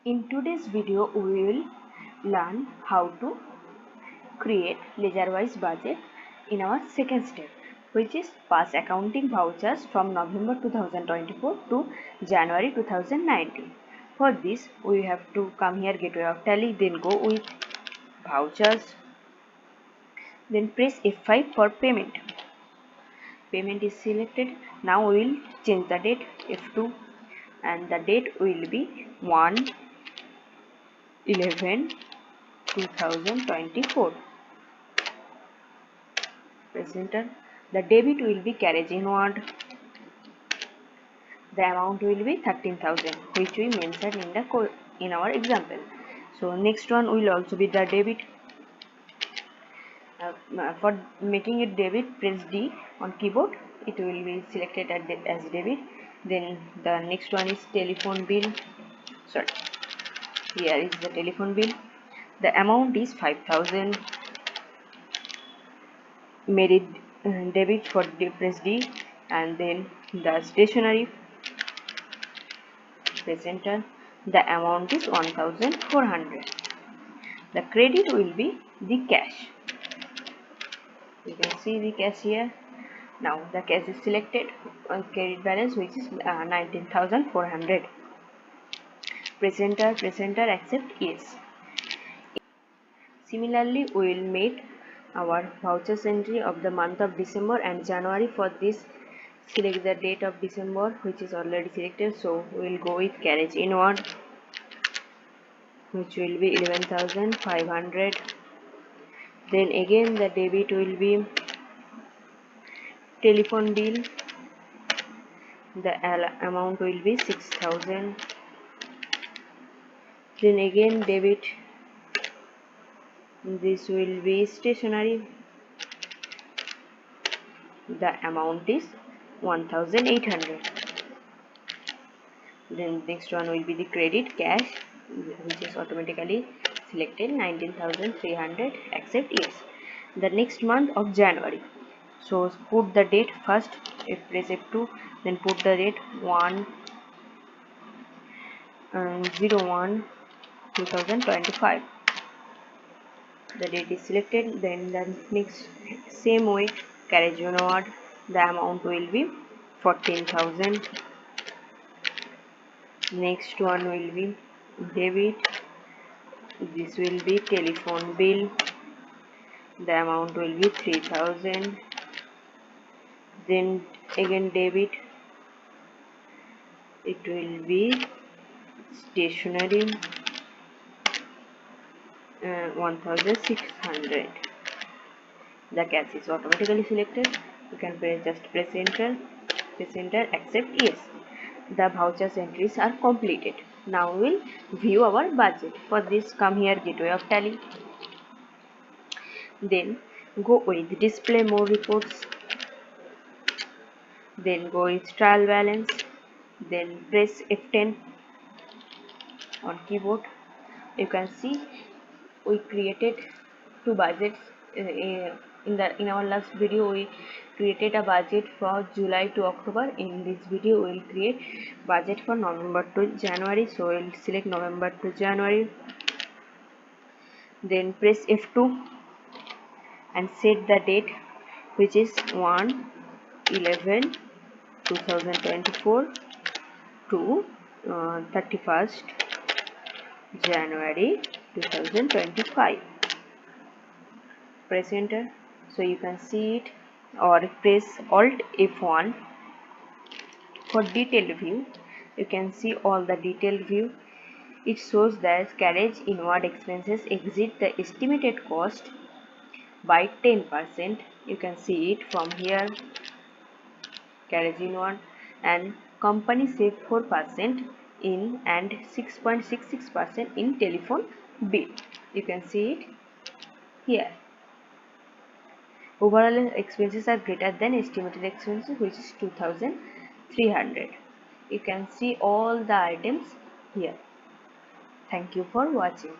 In today's video, we will learn how to create ledger-wise budget in our second step, which is pass accounting vouchers from November 2024 to January 2019. For this, we have to come here, gateway of tally, then go with vouchers, then press F5 for payment. Payment is selected. Now we will change the date, F2, and the date will be 1/11/2024. Press enter. The debit will be carriage inward. The amount will be 13,000, which we mentioned in our example. So next one will also be the debit. For making it debit, press D on keyboard. It will be selected as debit. Then the next one is telephone bill. Sorry, here is the telephone bill. The amount is 5,000. Made it debit for press D, and then the stationery, press enter. The amount is 1,400. The credit will be the cash. You can see the cash here. Now the cash is selected on credit balance, which is 19,400. Press enter, accept yes. Similarly, we will make our vouchers entry of the month of December and January. For this, select the date of December, which is already selected, so we will go with carriage inward, which will be 11,500. Then again the debit will be telephone bill. The amount will be 6,000. Then again debit, this will be stationery. The amount is 1,800. Then next one will be the credit cash, which is automatically selected, 19,300. Accept yes. The next month of January, so put the date first. Press F2, then put the date 1/01/2025. The date is selected. Then the next same way, carriage onward. The amount will be 14,000. Next one will be debit. This will be telephone bill. The amount will be 3,000. Then again debit. It will be stationery, 1,600. The cash is automatically selected. You can just press enter, accept yes. The vouchers entries are completed. Now we will view our budget. For this, come here, gateway of tally. Then go with display more reports. Then go with trial balance. Then press F10 on keyboard. You can see we created two budgets. In our last video, we created a budget for July to October. In this video, we will create budget for November to January. So we will select November to January. Then press F2 and set the date, which is 1/11/2024 to 31st January 2025. Press enter, so you can see it, or press Alt F1 for detailed view. You can see all the detailed view. It shows that carriage inward expenses exceed the estimated cost by 10%. You can see it from here, carriage inward, and company save 4% in and 6.66% in telephone bill. You can see it here. Overall expenses are greater than estimated expenses, which is 2,300. You can see all the items here. Thank you for watching.